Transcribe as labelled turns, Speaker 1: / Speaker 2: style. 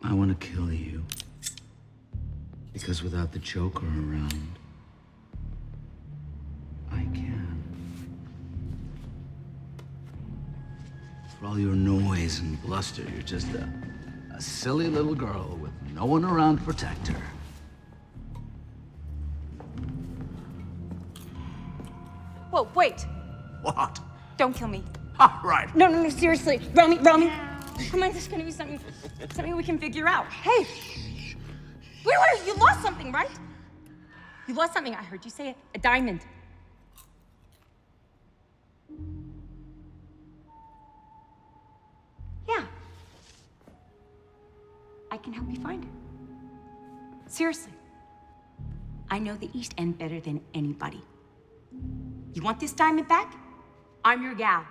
Speaker 1: I want to kill you. Because without the Joker around, I can. For all your noise and bluster, you're just a silly little girl with no one around to protect her.
Speaker 2: Whoa, wait.
Speaker 1: What?
Speaker 2: Don't kill me.
Speaker 1: All right.
Speaker 2: No, seriously. Romy. Come on, there's gonna be something we can figure out. Hey. Wait, you lost something, right? You lost something, I heard you say it. A diamond. Yeah. I can help you find it. Seriously. I know the East End better than anybody. You want this diamond back? I'm your gal.